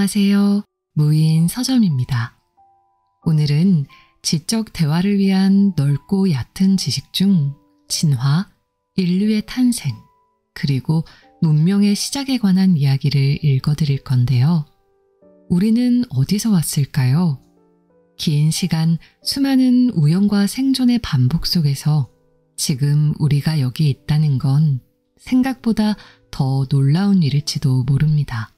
안녕하세요. 무인 서점입니다. 오늘은 지적 대화를 위한 넓고 얕은 지식 중 진화, 인류의 탄생, 그리고 문명의 시작에 관한 이야기를 읽어드릴 건데요. 우리는 어디서 왔을까요? 긴 시간 수많은 우연과 생존의 반복 속에서 지금 우리가 여기 있다는 건 생각보다 더 놀라운 일일지도 모릅니다.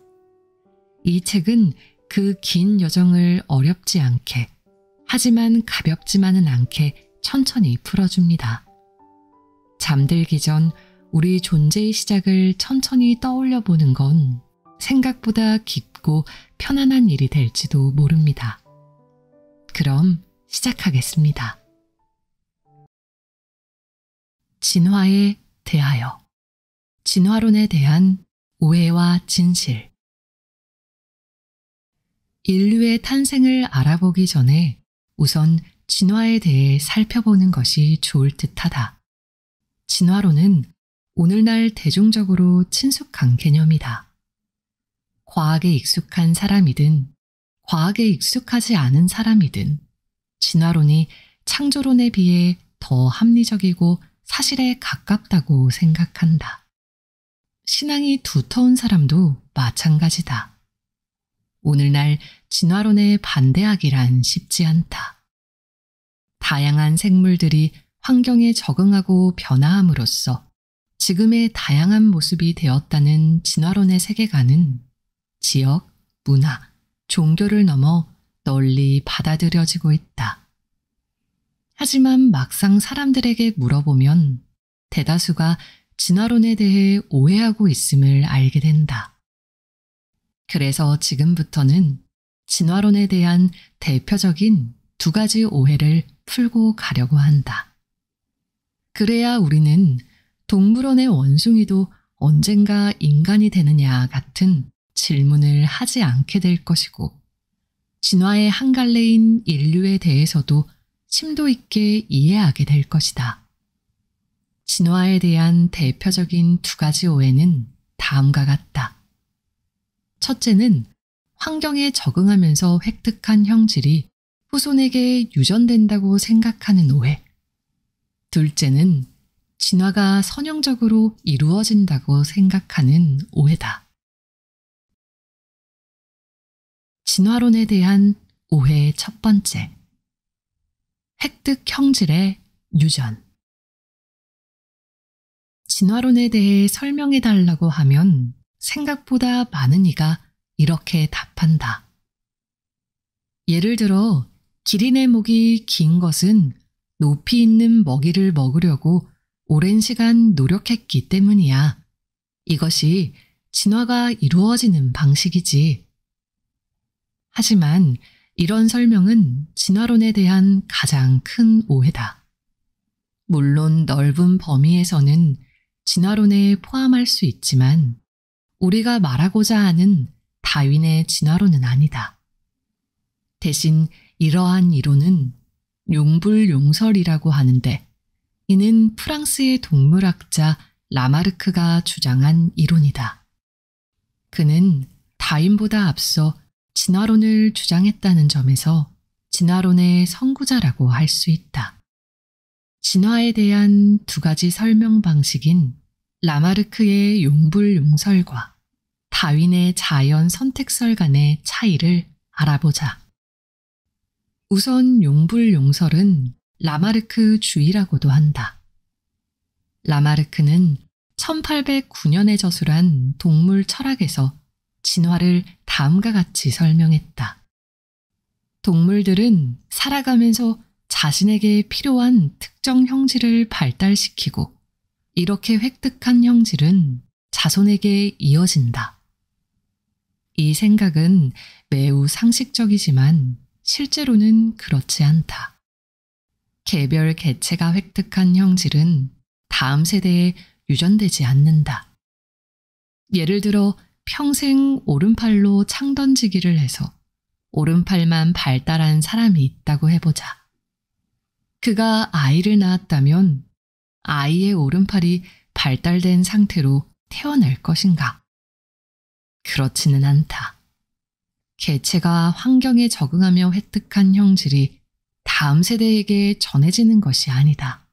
이 책은 그 긴 여정을 어렵지 않게, 하지만 가볍지만은 않게 천천히 풀어줍니다. 잠들기 전 우리 존재의 시작을 천천히 떠올려 보는 건 생각보다 깊고 편안한 일이 될지도 모릅니다. 그럼 시작하겠습니다. 진화에 대하여. 진화론에 대한 오해와 진실. 인류의 탄생을 알아보기 전에 우선 진화에 대해 살펴보는 것이 좋을 듯하다. 진화론은 오늘날 대중적으로 친숙한 개념이다. 과학에 익숙한 사람이든 과학에 익숙하지 않은 사람이든 진화론이 창조론에 비해 더 합리적이고 사실에 가깝다고 생각한다. 신앙이 두터운 사람도 마찬가지다. 오늘날 진화론에 반대하기란 쉽지 않다. 다양한 생물들이 환경에 적응하고 변화함으로써 지금의 다양한 모습이 되었다는 진화론의 세계관은 지역, 문화, 종교를 넘어 널리 받아들여지고 있다. 하지만 막상 사람들에게 물어보면 대다수가 진화론에 대해 오해하고 있음을 알게 된다. 그래서 지금부터는 진화론에 대한 대표적인 두 가지 오해를 풀고 가려고 한다. 그래야 우리는 동물원의 원숭이도 언젠가 인간이 되느냐 같은 질문을 하지 않게 될 것이고, 진화의 한 갈래인 인류에 대해서도 심도 있게 이해하게 될 것이다. 진화에 대한 대표적인 두 가지 오해는 다음과 같다. 첫째는 환경에 적응하면서 획득한 형질이 후손에게 유전된다고 생각하는 오해. 둘째는 진화가 선형적으로 이루어진다고 생각하는 오해다. 진화론에 대한 오해 첫 번째. 획득 형질의 유전. 진화론에 대해 설명해 달라고 하면 생각보다 많은 이가 이렇게 답한다. 예를 들어 기린의 목이 긴 것은 높이 있는 먹이를 먹으려고 오랜 시간 노력했기 때문이야. 이것이 진화가 이루어지는 방식이지. 하지만 이런 설명은 진화론에 대한 가장 큰 오해다. 물론 넓은 범위에서는 진화론에 포함할 수 있지만 우리가 말하고자 하는 다윈의 진화론은 아니다. 대신 이러한 이론은 용불용설이라고 하는데, 이는 프랑스의 동물학자 라마르크가 주장한 이론이다. 그는 다윈보다 앞서 진화론을 주장했다는 점에서 진화론의 선구자라고 할 수 있다. 진화에 대한 두 가지 설명 방식인 라마르크의 용불용설과 다윈의 자연 선택설 간의 차이를 알아보자. 우선 용불용설은 라마르크 주의라고도 한다. 라마르크는 1809년에 저술한 동물 철학에서 진화를 다음과 같이 설명했다. 동물들은 살아가면서 자신에게 필요한 특정 형질을 발달시키고 이렇게 획득한 형질은 자손에게 이어진다. 이 생각은 매우 상식적이지만 실제로는 그렇지 않다. 개별 개체가 획득한 형질은 다음 세대에 유전되지 않는다. 예를 들어 평생 오른팔로 창 던지기를 해서 오른팔만 발달한 사람이 있다고 해보자. 그가 아이를 낳았다면 아이의 오른팔이 발달된 상태로 태어날 것인가? 그렇지는 않다. 개체가 환경에 적응하며 획득한 형질이 다음 세대에게 전해지는 것이 아니다.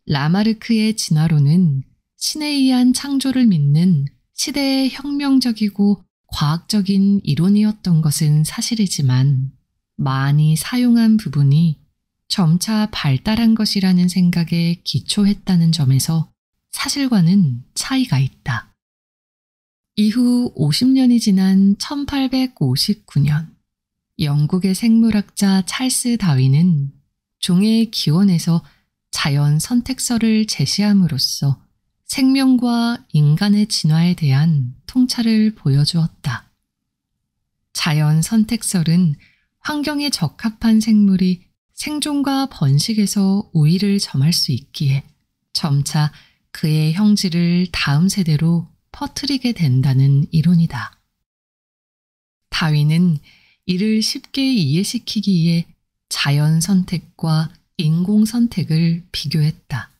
라마르크의 진화론은 신에 의한 창조를 믿는 시대의 혁명적이고 과학적인 이론이었던 것은 사실이지만 많이 사용한 부분이 점차 발달한 것이라는 생각에 기초했다는 점에서 사실과는 차이가 있다. 이후 50년이 지난 1859년 영국의 생물학자 찰스 다윈은 종의 기원에서 자연 선택설을 제시함으로써 생명과 인간의 진화에 대한 통찰을 보여주었다. 자연 선택설은 환경에 적합한 생물이 생존과 번식에서 우위를 점할 수 있기에 점차 그의 형질을 다음 세대로 퍼뜨리게 된다는 이론이다. 다윈은 이를 쉽게 이해시키기 위해 자연 선택과 인공 선택을 비교했다.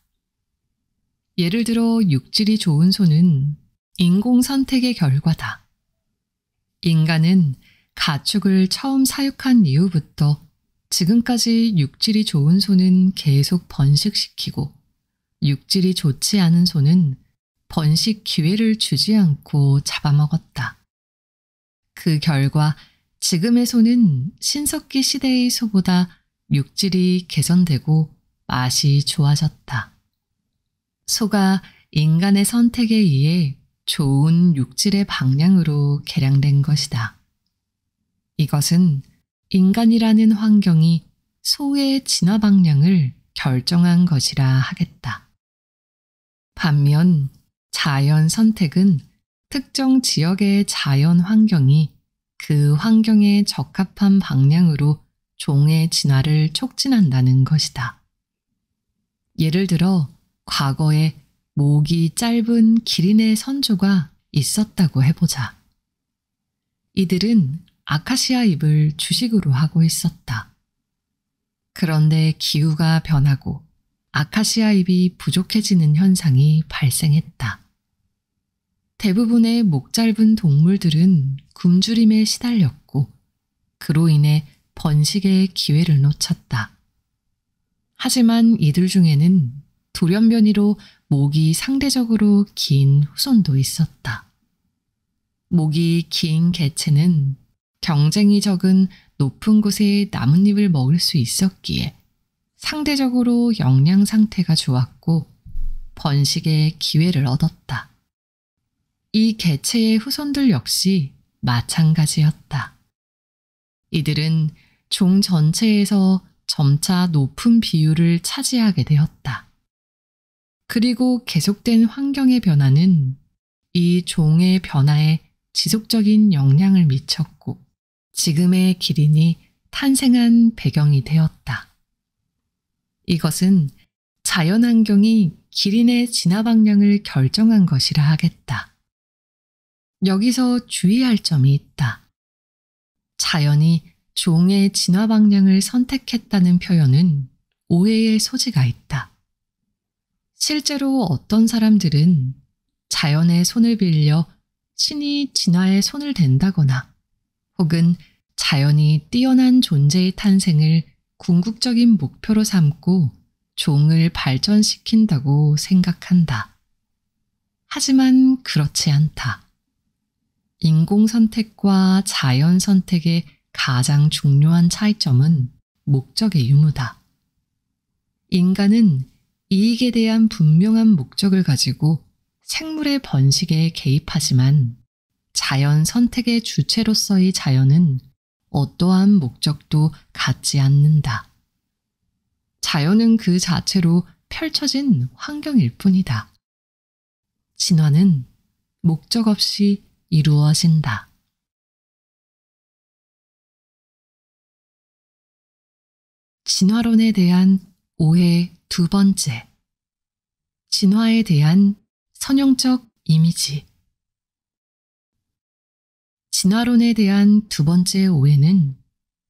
예를 들어 육질이 좋은 소는 인공 선택의 결과다. 인간은 가축을 처음 사육한 이후부터 지금까지 육질이 좋은 소는 계속 번식시키고 육질이 좋지 않은 소는 번식 기회를 주지 않고 잡아먹었다. 그 결과 지금의 소는 신석기 시대의 소보다 육질이 개선되고 맛이 좋아졌다. 소가 인간의 선택에 의해 좋은 육질의 방향으로 개량된 것이다. 이것은 인간이라는 환경이 소의 진화 방향을 결정한 것이라 하겠다. 반면 자연 선택은 특정 지역의 자연 환경이 그 환경에 적합한 방향으로 종의 진화를 촉진한다는 것이다. 예를 들어 과거에 목이 짧은 기린의 선조가 있었다고 해보자. 이들은 아카시아 잎을 주식으로 하고 있었다. 그런데 기후가 변하고 아카시아 잎이 부족해지는 현상이 발생했다. 대부분의 목 짧은 동물들은 굶주림에 시달렸고 그로 인해 번식의 기회를 놓쳤다. 하지만 이들 중에는 돌연변이로 목이 상대적으로 긴 후손도 있었다. 목이 긴 개체는 경쟁이 적은 높은 곳의 나뭇잎을 먹을 수 있었기에 상대적으로 영양 상태가 좋았고 번식의 기회를 얻었다. 이 개체의 후손들 역시 마찬가지였다. 이들은 종 전체에서 점차 높은 비율을 차지하게 되었다. 그리고 계속된 환경의 변화는 이 종의 변화에 지속적인 영향을 미쳤고 지금의 기린이 탄생한 배경이 되었다. 이것은 자연환경이 기린의 진화 방향을 결정한 것이라 하겠다. 여기서 주의할 점이 있다. 자연이 종의 진화 방향을 선택했다는 표현은 오해의 소지가 있다. 실제로 어떤 사람들은 자연의 손을 빌려 신이 진화에 손을 댄다거나 혹은 자연이 뛰어난 존재의 탄생을 궁극적인 목표로 삼고 종을 발전시킨다고 생각한다. 하지만 그렇지 않다. 인공선택과 자연선택의 가장 중요한 차이점은 목적의 유무다. 인간은 이익에 대한 분명한 목적을 가지고 생물의 번식에 개입하지만 자연 선택의 주체로서의 자연은 어떠한 목적도 갖지 않는다. 자연은 그 자체로 펼쳐진 환경일 뿐이다. 진화는 목적 없이 이루어진다. 진화론에 대한 오해 두 번째. 진화에 대한 선형적 이미지. 진화론에 대한 두 번째 오해는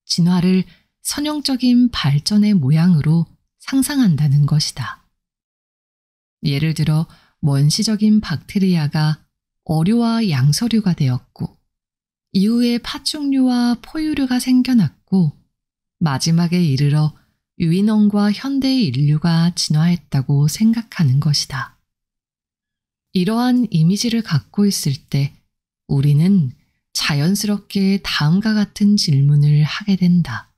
진화를 선형적인 발전의 모양으로 상상한다는 것이다. 예를 들어 원시적인 박테리아가 어류와 양서류가 되었고 이후에 파충류와 포유류가 생겨났고 마지막에 이르러 유인원과 현대의 인류가 진화했다고 생각하는 것이다. 이러한 이미지를 갖고 있을 때 우리는 자연스럽게 다음과 같은 질문을 하게 된다.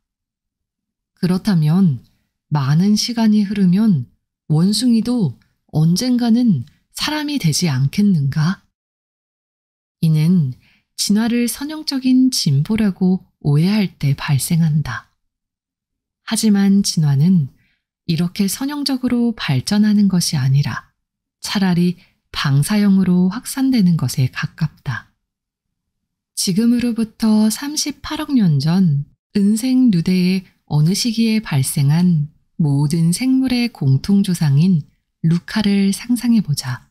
그렇다면 많은 시간이 흐르면 원숭이도 언젠가는 사람이 되지 않겠는가? 이는 진화를 선형적인 진보라고 오해할 때 발생한다. 하지만 진화는 이렇게 선형적으로 발전하는 것이 아니라 차라리 방사형으로 확산되는 것에 가깝다. 지금으로부터 38억 년 전 은색 누대의 어느 시기에 발생한 모든 생물의 공통조상인 루카를 상상해보자.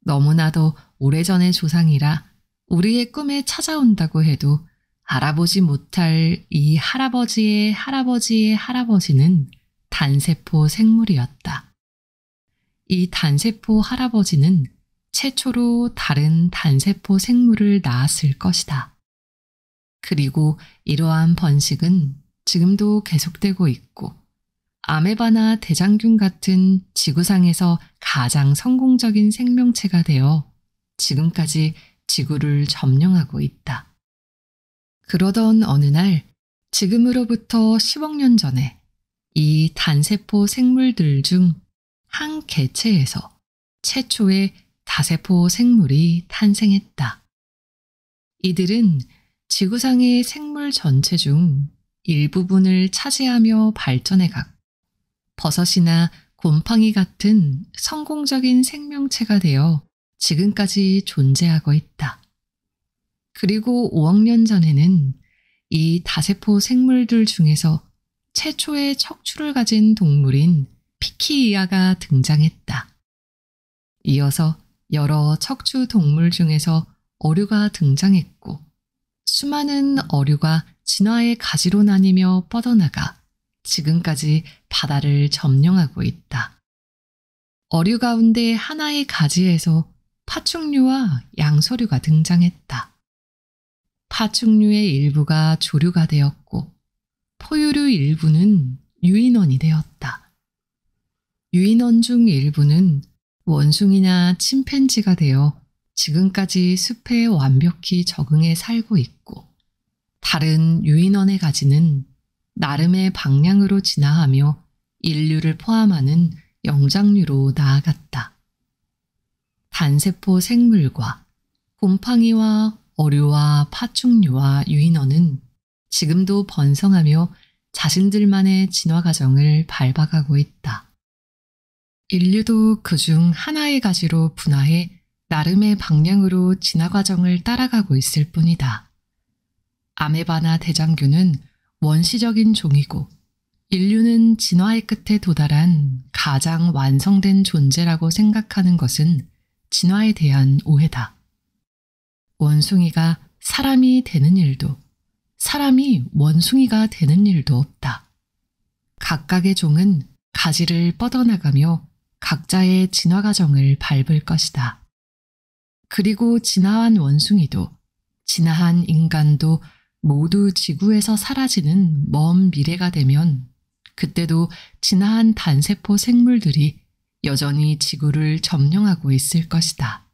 너무나도 오래전의 조상이라 우리의 꿈에 찾아온다고 해도 알아보지 못할 이 할아버지의 할아버지의 할아버지는 단세포 생물이었다. 이 단세포 할아버지는 최초로 다른 단세포 생물을 낳았을 것이다. 그리고 이러한 번식은 지금도 계속되고 있고 아메바나 대장균 같은 지구상에서 가장 성공적인 생명체가 되어 지금까지 지구를 점령하고 있다. 그러던 어느 날 지금으로부터 10억 년 전에 이 단세포 생물들 중 한 개체에서 최초의 다세포 생물이 탄생했다. 이들은 지구상의 생물 전체 중 일부분을 차지하며 발전해갔고 버섯이나 곰팡이 같은 성공적인 생명체가 되어 지금까지 존재하고 있다. 그리고 5억 년 전에는 이 다세포 생물들 중에서 최초의 척추를 가진 동물인 피키이아가 등장했다. 이어서 여러 척추 동물 중에서 어류가 등장했고 수많은 어류가 진화의 가지로 나뉘며 뻗어나가 지금까지 바다를 점령하고 있다. 어류 가운데 하나의 가지에서 파충류와 양서류가 등장했다. 파충류의 일부가 조류가 되었고 포유류 일부는 유인원이 되었다. 유인원 중 일부는 원숭이나 침팬지가 되어 지금까지 숲에 완벽히 적응해 살고 있고 다른 유인원의 가지는 나름의 방향으로 진화하며 인류를 포함하는 영장류로 나아갔다. 단세포 생물과 곰팡이와 어류와 파충류와 유인원은 지금도 번성하며 자신들만의 진화 과정을 밟아가고 있다. 인류도 그중 하나의 가지로 분화해 나름의 방향으로 진화 과정을 따라가고 있을 뿐이다. 아메바나 대장균은 원시적인 종이고 인류는 진화의 끝에 도달한 가장 완성된 존재라고 생각하는 것은 진화에 대한 오해다. 원숭이가 사람이 되는 일도 사람이 원숭이가 되는 일도 없다. 각각의 종은 가지를 뻗어나가며 각자의 진화 과정을 밟을 것이다. 그리고 진화한 원숭이도 진화한 인간도 모두 지구에서 사라지는 먼 미래가 되면 그때도 진화한 단세포 생물들이 여전히 지구를 점령하고 있을 것이다.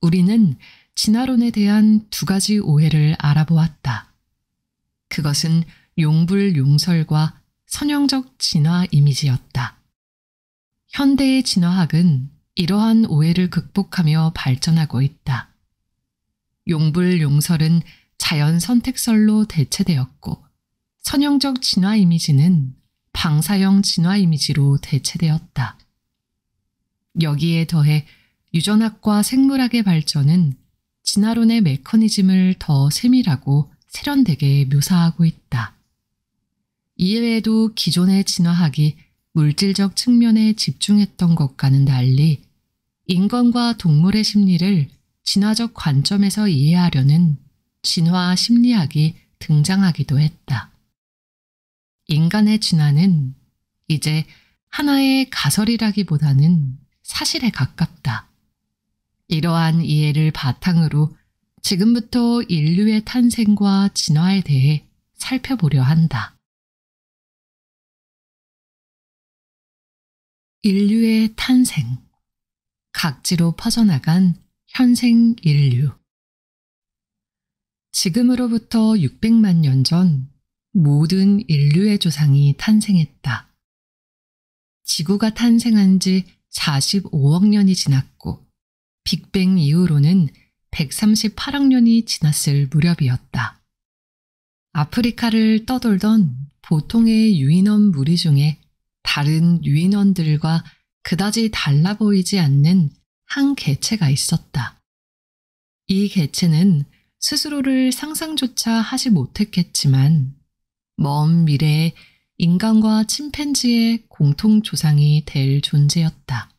우리는 진화론에 대한 두 가지 오해를 알아보았다. 그것은 용불용설과 선형적 진화 이미지였다. 현대의 진화학은 이러한 오해를 극복하며 발전하고 있다. 용불용설은 자연 선택설로 대체되었고 선형적 진화 이미지는 방사형 진화 이미지로 대체되었다. 여기에 더해 유전학과 생물학의 발전은 진화론의 메커니즘을 더 세밀하고 세련되게 묘사하고 있다. 이외에도 기존의 진화학이 물질적 측면에 집중했던 것과는 달리 인간과 동물의 심리를 진화적 관점에서 이해하려는 진화 심리학이 등장하기도 했다. 인간의 진화는 이제 하나의 가설이라기보다는 사실에 가깝다. 이러한 이해를 바탕으로 지금부터 인류의 탄생과 진화에 대해 살펴보려 한다. 인류의 탄생, 각지로 퍼져나간 현생 인류. 지금으로부터 600만 년 전 모든 인류의 조상이 탄생했다. 지구가 탄생한 지 45억 년이 지났고 빅뱅 이후로는 138억 년이 지났을 무렵이었다. 아프리카를 떠돌던 보통의 유인원 무리 중에 다른 유인원들과 그다지 달라 보이지 않는 한 개체가 있었다. 이 개체는 스스로를 상상조차 하지 못했겠지만 먼 미래에 인간과 침팬지의 공통 조상이 될 존재였다.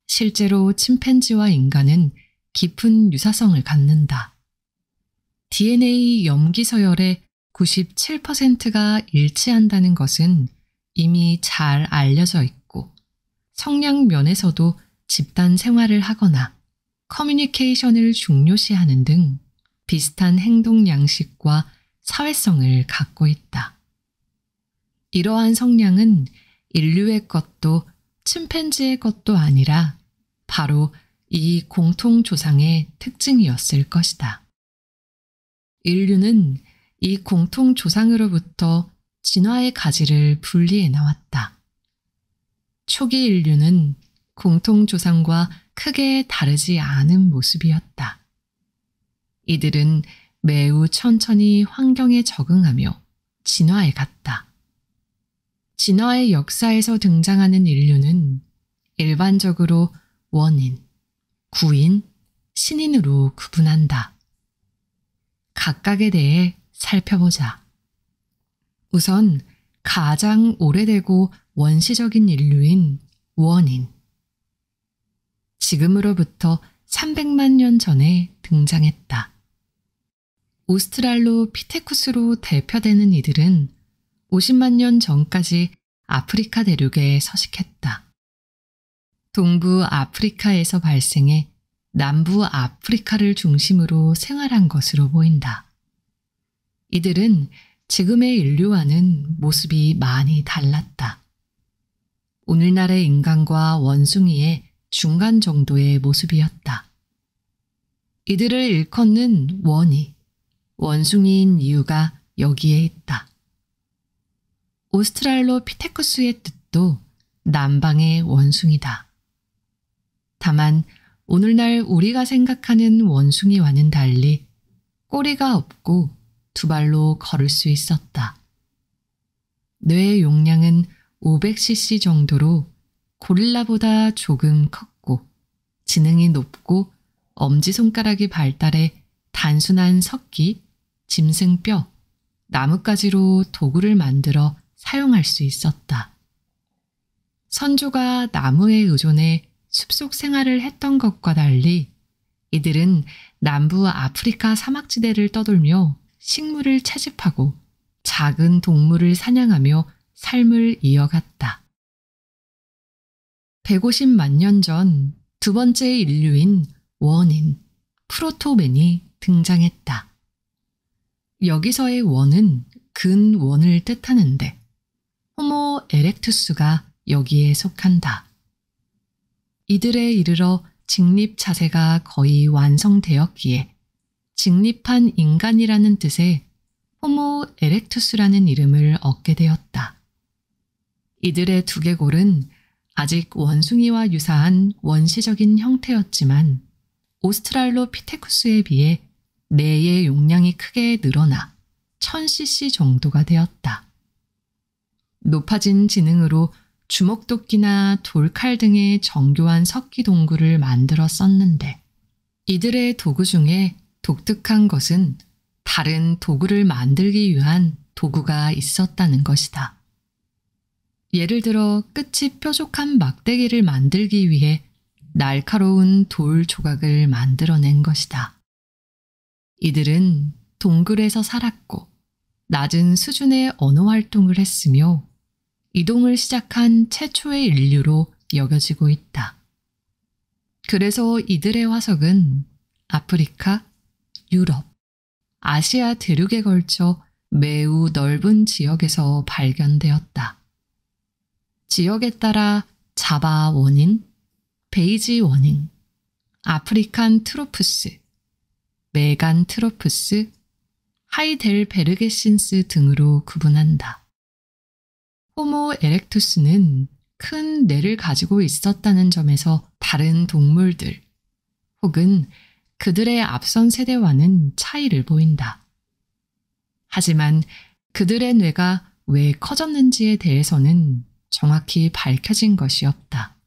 실제로 침팬지와 인간은 깊은 유사성을 갖는다. DNA 염기 서열의 97%가 일치한다는 것은 이미 잘 알려져 있고 성향 면에서도 집단 생활을 하거나 커뮤니케이션을 중요시하는 등 비슷한 행동 양식과 사회성을 갖고 있다. 이러한 성향은 인류의 것도 침팬지의 것도 아니라 바로 이 공통 조상의 특징이었을 것이다. 인류는 이 공통 조상으로부터 진화의 가지를 분리해 나왔다. 초기 인류는 공통 조상과 크게 다르지 않은 모습이었다. 이들은 매우 천천히 환경에 적응하며 진화해 갔다. 진화의 역사에서 등장하는 인류는 일반적으로 원인, 구인, 신인으로 구분한다. 각각에 대해 살펴보자. 우선 가장 오래되고 원시적인 인류인 원인. 지금으로부터 300만 년 전에 등장했다. 오스트랄로피테쿠스로 대표되는 이들은 50만 년 전까지 아프리카 대륙에 서식했다. 동부 아프리카에서 발생해 남부 아프리카를 중심으로 생활한 것으로 보인다. 이들은 지금의 인류와는 모습이 많이 달랐다. 오늘날의 인간과 원숭이의 중간 정도의 모습이었다. 이들을 일컫는 원이, 원숭이인 이유가 여기에 있다. 오스트랄로피테쿠스의 뜻도 남방의 원숭이다. 다만 오늘날 우리가 생각하는 원숭이와는 달리 꼬리가 없고 두 발로 걸을 수 있었다. 뇌의 용량은 500cc 정도로 고릴라보다 조금 컸고 지능이 높고 엄지손가락이 발달해 단순한 석기, 짐승뼈, 나뭇가지로 도구를 만들어 사용할 수 있었다. 선조가 나무에 의존해 숲속 생활을 했던 것과 달리 이들은 남부 아프리카 사막지대를 떠돌며 식물을 채집하고 작은 동물을 사냥하며 삶을 이어갔다. 150만 년 전 두 번째 인류인 원인, 프로토맨이 등장했다. 여기서의 원은 근원을 뜻하는데 호모 에렉투스가 여기에 속한다. 이들에 이르러 직립 자세가 거의 완성되었기에 직립한 인간이라는 뜻의 호모 에렉투스라는 이름을 얻게 되었다. 이들의 두개골은 아직 원숭이와 유사한 원시적인 형태였지만 오스트랄로피테쿠스에 비해 뇌의 용량이 크게 늘어나 1000cc 정도가 되었다. 높아진 지능으로 주먹도끼나 돌칼 등의 정교한 석기 동구를 만들어 썼는데 이들의 도구 중에 독특한 것은 다른 도구를 만들기 위한 도구가 있었다는 것이다. 예를 들어 끝이 뾰족한 막대기를 만들기 위해 날카로운 돌 조각을 만들어낸 것이다. 이들은 동굴에서 살았고 낮은 수준의 언어 활동을 했으며 이동을 시작한 최초의 인류로 여겨지고 있다. 그래서 이들의 화석은 아프리카, 유럽, 아시아 대륙에 걸쳐 매우 넓은 지역에서 발견되었다. 지역에 따라 자바 원인, 베이지 원인, 아프리칸 트로프스, 메간 트로프스, 하이델베르게신스 등으로 구분한다. 호모 에렉투스는 큰 뇌를 가지고 있었다는 점에서 다른 동물들 혹은 그들의 앞선 세대와는 차이를 보인다. 하지만 그들의 뇌가 왜 커졌는지에 대해서는 정확히 밝혀진 것이 없다.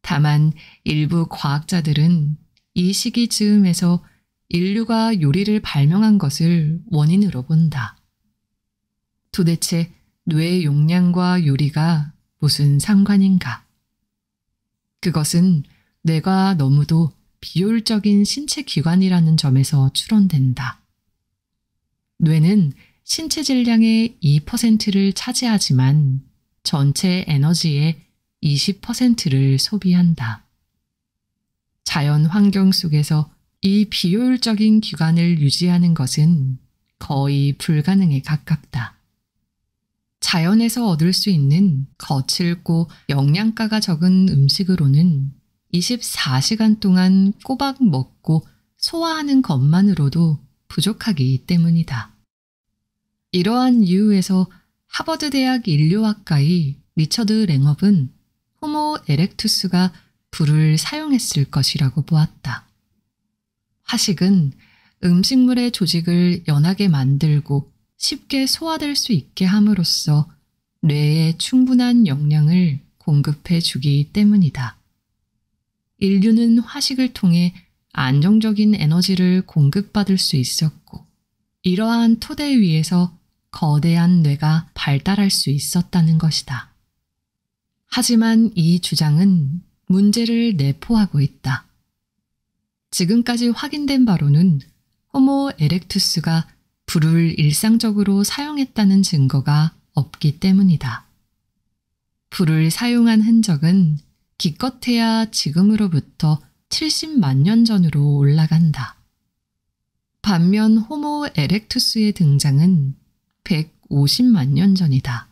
다만 일부 과학자들은 이 시기 즈음에서 인류가 요리를 발명한 것을 원인으로 본다. 도대체 뇌 용량과 요리가 무슨 상관인가? 그것은 뇌가 너무도 비효율적인 신체 기관이라는 점에서 추론된다. 뇌는 신체 질량의 2%를 차지하지만 전체 에너지의 20%를 소비한다. 자연 환경 속에서 이 비효율적인 기관을 유지하는 것은 거의 불가능에 가깝다. 자연에서 얻을 수 있는 거칠고 영양가가 적은 음식으로는 24시간 동안 꼬박 먹고 소화하는 것만으로도 부족하기 때문이다. 이러한 이유에서 하버드 대학 인류학과의 리처드 랭업은 호모 에렉투스가 불을 사용했을 것이라고 보았다. 화식은 음식물의 조직을 연하게 만들고 쉽게 소화될 수 있게 함으로써 뇌에 충분한 영양을 공급해 주기 때문이다. 인류는 화식을 통해 안정적인 에너지를 공급받을 수 있었고, 이러한 토대 위에서 거대한 뇌가 발달할 수 있었다는 것이다. 하지만 이 주장은 문제를 내포하고 있다. 지금까지 확인된 바로는 호모 에렉투스가 불을 일상적으로 사용했다는 증거가 없기 때문이다. 불을 사용한 흔적은 기껏해야 지금으로부터 70만 년 전으로 올라간다. 반면 호모 에렉투스의 등장은 150만 년 전이다.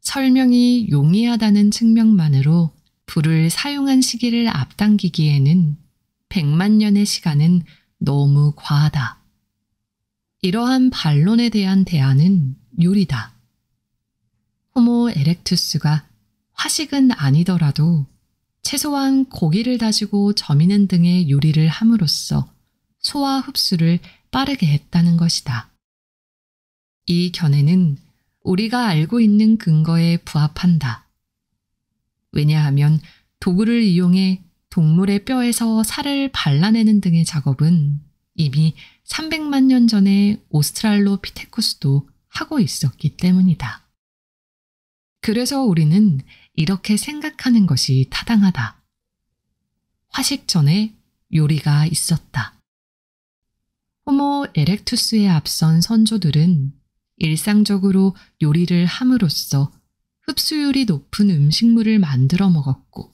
설명이 용이하다는 측면만으로 불을 사용한 시기를 앞당기기에는 100만 년의 시간은 너무 과하다. 이러한 반론에 대한 대안은 요리다. 호모 에렉투스가 화식은 아니더라도 최소한 고기를 다지고 저미는 등의 요리를 함으로써 소화 흡수를 빠르게 했다는 것이다. 이 견해는 우리가 알고 있는 근거에 부합한다. 왜냐하면 도구를 이용해 동물의 뼈에서 살을 발라내는 등의 작업은 이미 300만 년 전에 오스트랄로피테쿠스도 하고 있었기 때문이다. 그래서 우리는 이렇게 생각하는 것이 타당하다. 화식 전에 요리가 있었다. 호모 에렉투스에 앞선 선조들은 일상적으로 요리를 함으로써 흡수율이 높은 음식물을 만들어 먹었고,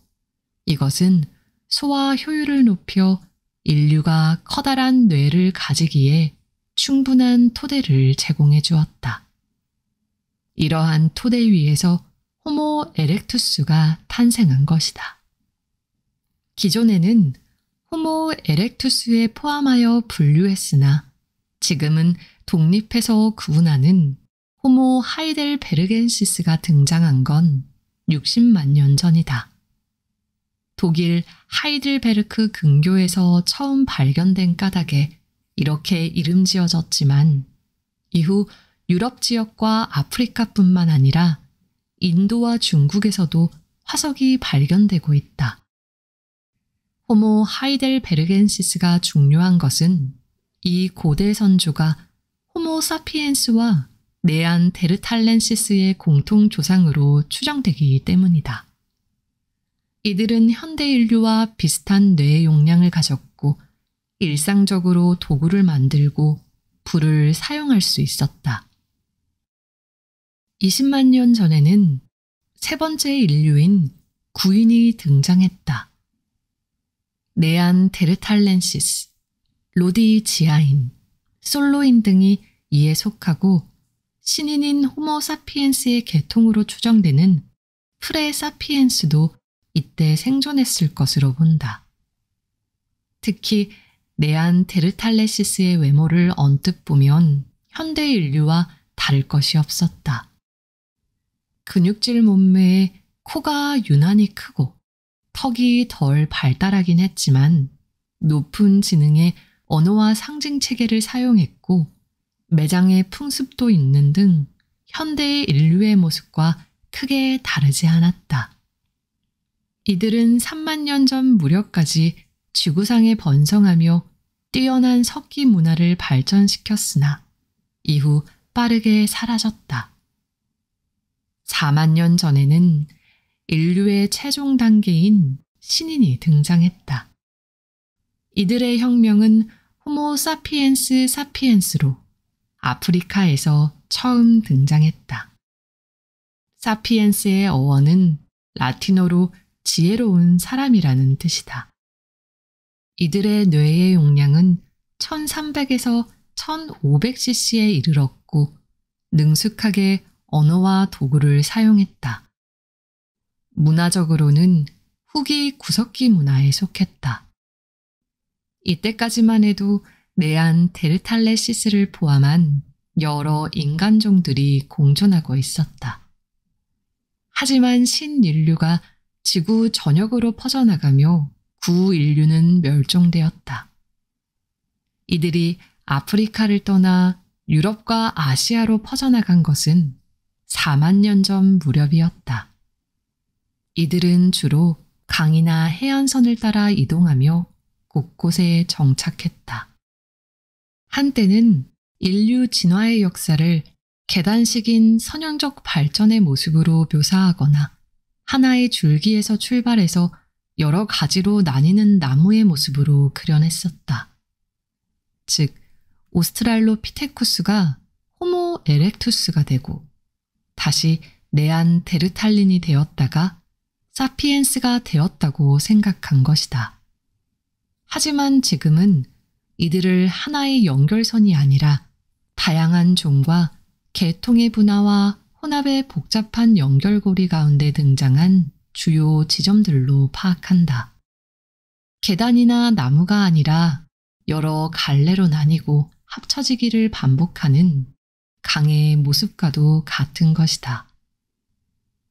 이것은 소화 효율을 높여 인류가 커다란 뇌를 가지기에 충분한 토대를 제공해 주었다. 이러한 토대 위에서 호모 에렉투스가 탄생한 것이다. 기존에는 호모 에렉투스에 포함하여 분류했으나 지금은 독립해서 구분하는 호모 하이델베르겐시스가 등장한 건 60만 년 전이다. 독일 하이델베르크 근교에서 처음 발견된 까닭에 이렇게 이름 지어졌지만 이후 유럽 지역과 아프리카뿐만 아니라 인도와 중국에서도 화석이 발견되고 있다. 호모 하이델베르겐시스가 중요한 것은 이 고대 선조가 호모 사피엔스와 네안데르탈렌시스의 공통 조상으로 추정되기 때문이다. 이들은 현대 인류와 비슷한 뇌 용량을 가졌고 일상적으로 도구를 만들고 불을 사용할 수 있었다. 20만 년 전에는 세 번째 인류인 구인이 등장했다. 네안데르탈렌시스, 로디 지아인, 솔로인 등이 이에 속하고 신인인 호모사피엔스의 계통으로 추정되는 프레사피엔스도 이때 생존했을 것으로 본다. 특히 네안데르탈레시스의 외모를 언뜻 보면 현대 인류와 다를 것이 없었다. 근육질 몸매에 코가 유난히 크고 턱이 덜 발달하긴 했지만 높은 지능의 언어와 상징 체계를 사용했고 매장의 풍습도 있는 등 현대의 인류의 모습과 크게 다르지 않았다. 이들은 3만 년 전 무렵까지 지구상에 번성하며 뛰어난 석기 문화를 발전시켰으나 이후 빠르게 사라졌다. 4만 년 전에는 인류의 최종 단계인 신인이 등장했다. 이들의 혁명은 호모 사피엔스 사피엔스로 아프리카에서 처음 등장했다. 사피엔스의 어원은 라틴어로 지혜로운 사람이라는 뜻이다. 이들의 뇌의 용량은 1300에서 1500cc에 이르렀고 능숙하게 언어와 도구를 사용했다. 문화적으로는 후기 구석기 문화에 속했다. 이때까지만 해도 네안데르탈레시스를 포함한 여러 인간종들이 공존하고 있었다. 하지만 신인류가 지구 전역으로 퍼져나가며 구인류는 멸종되었다. 이들이 아프리카를 떠나 유럽과 아시아로 퍼져나간 것은 4만 년 전 무렵이었다. 이들은 주로 강이나 해안선을 따라 이동하며 곳곳에 정착했다. 한때는 인류 진화의 역사를 계단식인 선형적 발전의 모습으로 묘사하거나 하나의 줄기에서 출발해서 여러 가지로 나뉘는 나무의 모습으로 그려냈었다. 즉, 오스트랄로피테쿠스가 호모 에렉투스가 되고 다시 네안데르탈린이 되었다가 사피엔스가 되었다고 생각한 것이다. 하지만 지금은 이들을 하나의 연결선이 아니라 다양한 종과 계통의 분화와 혼합의 복잡한 연결고리 가운데 등장한 주요 지점들로 파악한다. 계단이나 나무가 아니라 여러 갈래로 나뉘고 합쳐지기를 반복하는 강의 모습과도 같은 것이다.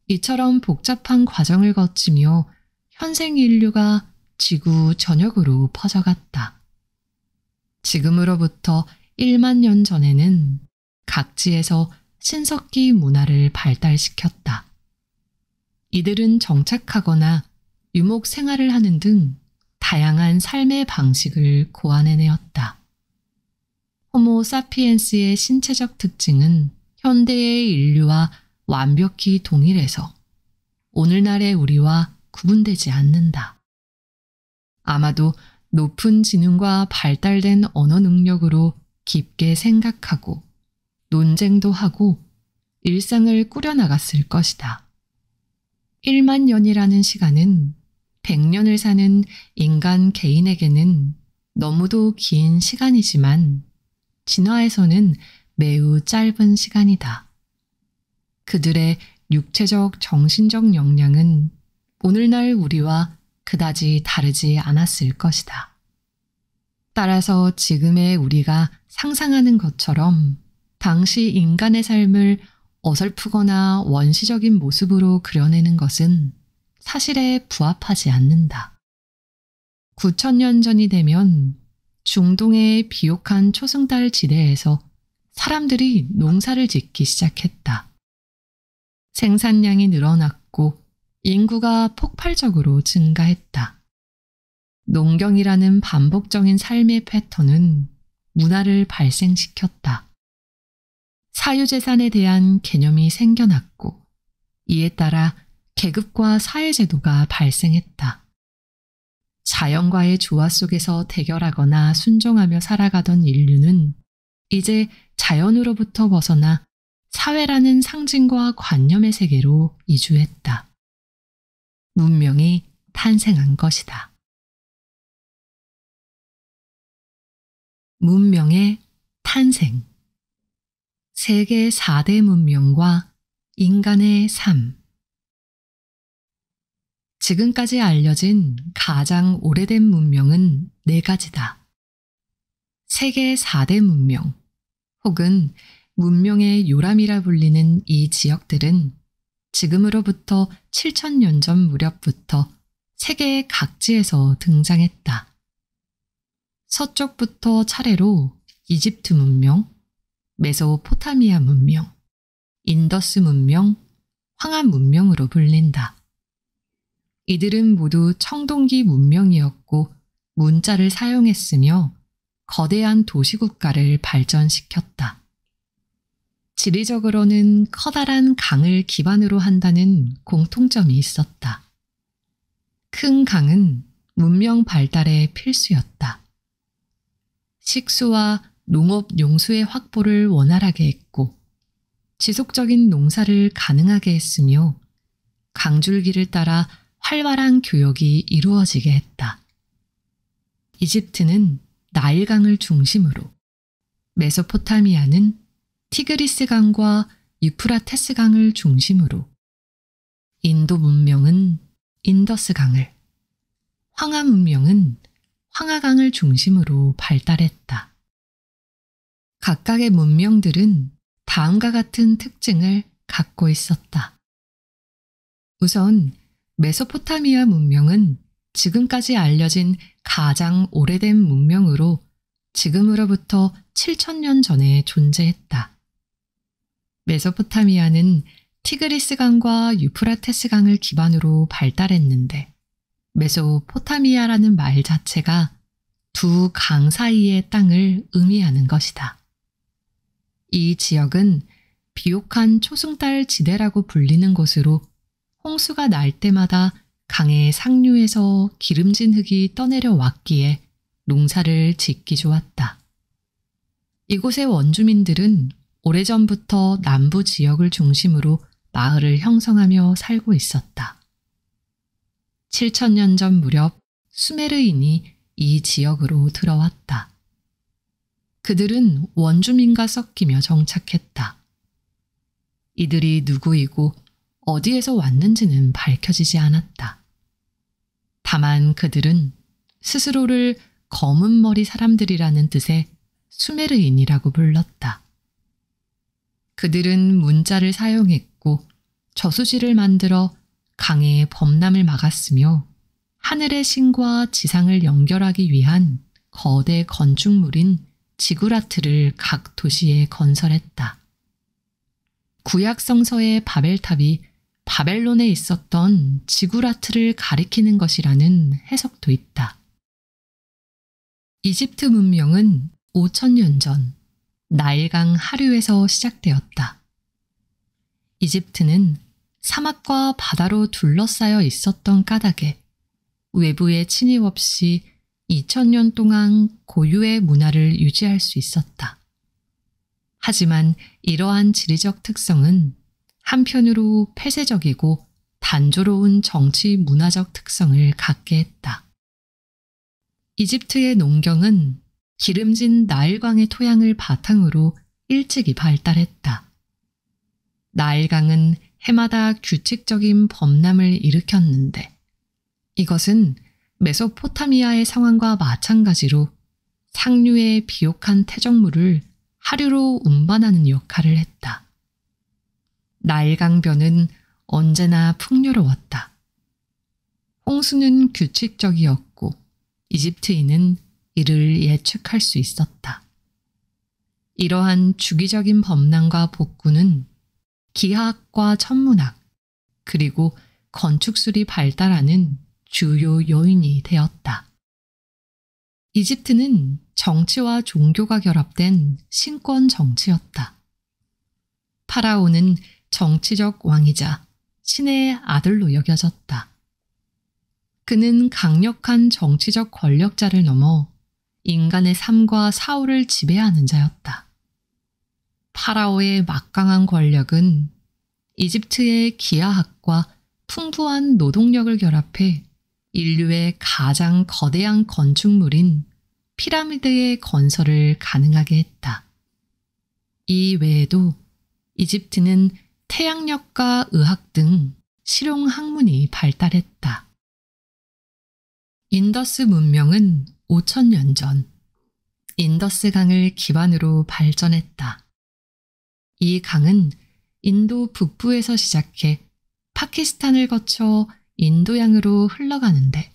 이처럼 복잡한 과정을 거치며 현생 인류가 지구 전역으로 퍼져갔다. 지금으로부터 1만 년 전에는 각지에서 신석기 문화를 발달시켰다. 이들은 정착하거나 유목 생활을 하는 등 다양한 삶의 방식을 고안해내었다. 호모 사피엔스의 신체적 특징은 현대의 인류와 완벽히 동일해서 오늘날의 우리와 구분되지 않는다. 아마도 높은 지능과 발달된 언어 능력으로 깊게 생각하고 논쟁도 하고 일상을 꾸려나갔을 것이다. 1만 년이라는 시간은 100년을 사는 인간 개인에게는 너무도 긴 시간이지만 진화에서는 매우 짧은 시간이다. 그들의 육체적, 정신적 역량은 오늘날 우리와 그다지 다르지 않았을 것이다. 따라서 지금의 우리가 상상하는 것처럼 당시 인간의 삶을 어설프거나 원시적인 모습으로 그려내는 것은 사실에 부합하지 않는다. 9,000년 전이 되면 중동의 비옥한 초승달 지대에서 사람들이 농사를 짓기 시작했다. 생산량이 늘어났고 인구가 폭발적으로 증가했다. 농경이라는 반복적인 삶의 패턴은 문화를 발생시켰다. 사유재산에 대한 개념이 생겨났고 이에 따라 계급과 사회제도가 발생했다. 자연과의 조화 속에서 대결하거나 순종하며 살아가던 인류는 이제 자연으로부터 벗어나 사회라는 상징과 관념의 세계로 이주했다. 문명이 탄생한 것이다. 문명의 탄생. 세계 4대 문명과 인간의 삶. 지금까지 알려진 가장 오래된 문명은 4가지다. 세계 4대 문명, 혹은 문명의 요람이라 불리는 이 지역들은 지금으로부터 7,000년 전 무렵부터 세계 각지에서 등장했다. 서쪽부터 차례로 이집트 문명, 메소포타미아 문명, 인더스 문명, 황하 문명으로 불린다. 이들은 모두 청동기 문명이었고 문자를 사용했으며 거대한 도시국가를 발전시켰다. 지리적으로는 커다란 강을 기반으로 한다는 공통점이 있었다. 큰 강은 문명 발달의 필수였다. 식수와 농업 용수의 확보를 원활하게 했고 지속적인 농사를 가능하게 했으며 강줄기를 따라 활발한 교역이 이루어지게 했다. 이집트는 나일강을 중심으로, 메소포타미아는 티그리스강과 유프라테스강을 중심으로, 인도 문명은 인더스강을, 황하 문명은 황하강을 중심으로 발달했다. 각각의 문명들은 다음과 같은 특징을 갖고 있었다. 우선 메소포타미아 문명은 지금까지 알려진 가장 오래된 문명으로 지금으로부터 7,000년 전에 존재했다. 메소포타미아는 티그리스강과 유프라테스강을 기반으로 발달했는데 메소포타미아라는 말 자체가 두 강 사이의 땅을 의미하는 것이다. 이 지역은 비옥한 초승달 지대라고 불리는 곳으로 홍수가 날 때마다 강의 상류에서 기름진 흙이 떠내려 왔기에 농사를 짓기 좋았다. 이곳의 원주민들은 오래전부터 남부 지역을 중심으로 마을을 형성하며 살고 있었다. 7,000년 전 무렵 수메르인이 이 지역으로 들어왔다. 그들은 원주민과 섞이며 정착했다. 이들이 누구이고 어디에서 왔는지는 밝혀지지 않았다. 다만 그들은 스스로를 검은 머리 사람들이라는 뜻의 수메르인이라고 불렀다. 그들은 문자를 사용했고 저수지를 만들어 강의 범람을 막았으며 하늘의 신과 지상을 연결하기 위한 거대 건축물인 지구라트를 각 도시에 건설했다. 구약 성서의 바벨탑이 바벨론에 있었던 지구라트를 가리키는 것이라는 해석도 있다. 이집트 문명은 5,000년 전 나일강 하류에서 시작되었다. 이집트는 사막과 바다로 둘러싸여 있었던 까닭에 외부의 침입 없이 2,000년 동안 고유의 문화를 유지할 수 있었다. 하지만 이러한 지리적 특성은 한편으로 폐쇄적이고 단조로운 정치 문화적 특성을 갖게 했다. 이집트의 농경은 기름진 나일강의 토양을 바탕으로 일찍이 발달했다. 나일강은 해마다 규칙적인 범람을 일으켰는데 이것은 메소포타미아의 상황과 마찬가지로 상류의 비옥한 태적물을 하류로 운반하는 역할을 했다. 나일강변은 언제나 풍요로웠다. 홍수는 규칙적이었고 이집트인은 이를 예측할 수 있었다. 이러한 주기적인 범람과 복구는 기하학과 천문학 그리고 건축술이 발달하는 주요 요인이 되었다. 이집트는 정치와 종교가 결합된 신권 정치였다. 파라오는 정치적 왕이자 신의 아들로 여겨졌다. 그는 강력한 정치적 권력자를 넘어 인간의 삶과 사후를 지배하는 자였다. 파라오의 막강한 권력은 이집트의 기하학과 풍부한 노동력을 결합해 인류의 가장 거대한 건축물인 피라미드의 건설을 가능하게 했다. 이 외에도 이집트는 태양력과 의학 등 실용 학문이 발달했다. 인더스 문명은 5,000년 전 인더스 강을 기반으로 발전했다. 이 강은 인도 북부에서 시작해 파키스탄을 거쳐 인도양으로 흘러가는데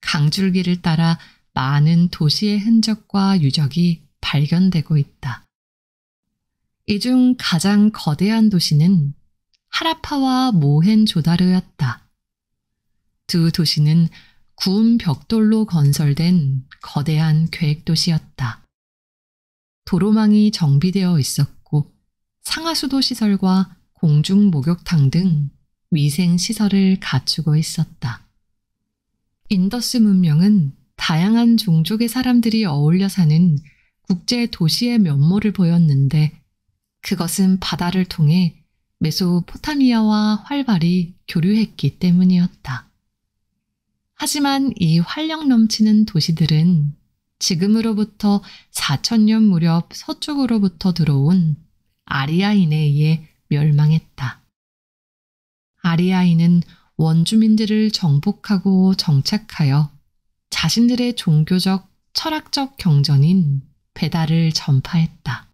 강줄기를 따라 많은 도시의 흔적과 유적이 발견되고 있다. 이 중 가장 거대한 도시는 하라파와 모헨조다르였다. 두 도시는 구운 벽돌로 건설된 거대한 계획도시였다. 도로망이 정비되어 있었고 상하수도 시설과 공중 목욕탕 등 위생 시설을 갖추고 있었다. 인더스 문명은 다양한 종족의 사람들이 어울려 사는 국제 도시의 면모를 보였는데 그것은 바다를 통해 메소포타미아와 활발히 교류했기 때문이었다. 하지만 이 활력 넘치는 도시들은 지금으로부터 4,000년 무렵 서쪽으로부터 들어온 아리아인에 의해 멸망했다. 아리아인은 원주민들을 정복하고 정착하여 자신들의 종교적, 철학적 경전인 베다를 전파했다.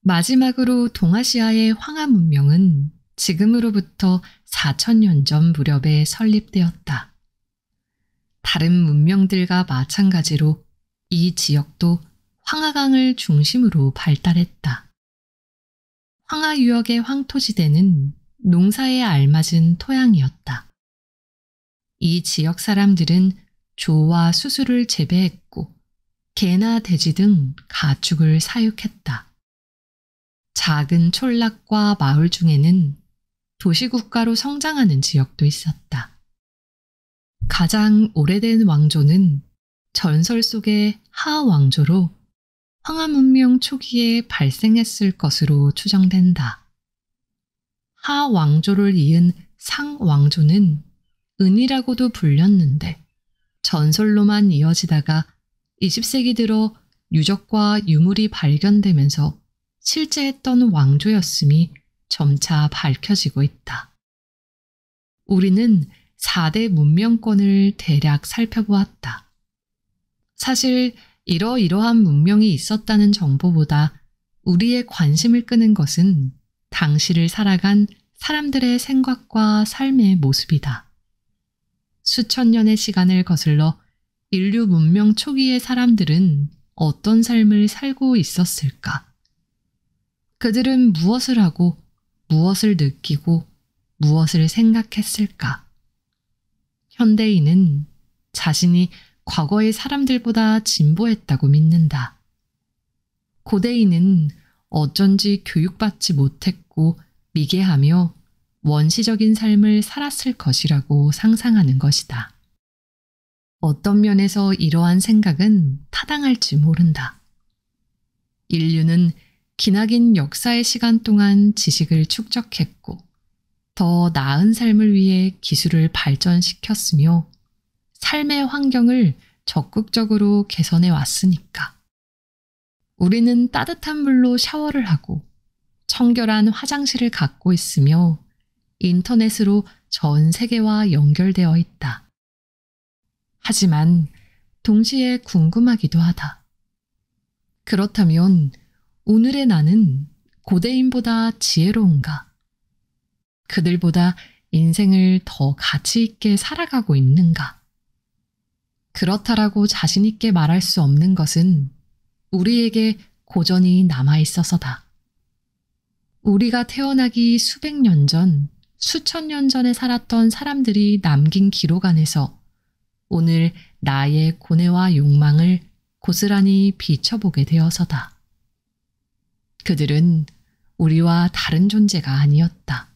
마지막으로 동아시아의 황하 문명은 지금으로부터 4,000년 전 무렵에 설립되었다. 다른 문명들과 마찬가지로 이 지역도 황하강을 중심으로 발달했다. 황하 유역의 황토지대는 농사에 알맞은 토양이었다. 이 지역 사람들은 조와 수수를 재배했고 개나 돼지 등 가축을 사육했다. 작은 촌락과 마을 중에는 도시국가로 성장하는 지역도 있었다. 가장 오래된 왕조는 전설 속의 하 왕조로 황하 문명 초기에 발생했을 것으로 추정된다. 하 왕조를 이은 상 왕조는 은이라고도 불렸는데 전설로만 이어지다가 20세기 들어 유적과 유물이 발견되면서 실제 했던 왕조였음이 점차 밝혀지고 있다. 우리는 4대 문명권을 대략 살펴보았다. 사실 이러이러한 문명이 있었다는 정보보다 우리의 관심을 끄는 것은 당시를 살아간 사람들의 생각과 삶의 모습이다. 수천 년의 시간을 거슬러 인류 문명 초기의 사람들은 어떤 삶을 살고 있었을까? 그들은 무엇을 하고 무엇을 느끼고 무엇을 생각했을까? 현대인은 자신이 과거의 사람들보다 진보했다고 믿는다. 고대인은 어쩐지 교육받지 못했고 미개하며 원시적인 삶을 살았을 것이라고 상상하는 것이다. 어떤 면에서 이러한 생각은 타당할지 모른다. 인류는 기나긴 역사의 시간 동안 지식을 축적했고 더 나은 삶을 위해 기술을 발전시켰으며 삶의 환경을 적극적으로 개선해 왔으니까. 우리는 따뜻한 물로 샤워를 하고 청결한 화장실을 갖고 있으며 인터넷으로 전 세계와 연결되어 있다. 하지만 동시에 궁금하기도 하다. 그렇다면 오늘의 나는 고대인보다 지혜로운가? 그들보다 인생을 더 가치 있게 살아가고 있는가? 그렇다라고 자신 있게 말할 수 없는 것은 우리에게 고전이 남아 있어서다. 우리가 태어나기 수백 년 전, 수천 년 전에 살았던 사람들이 남긴 기록 안에서 오늘 나의 고뇌와 욕망을 고스란히 비춰보게 되어서다. 그들은 우리와 다른 존재가 아니었다.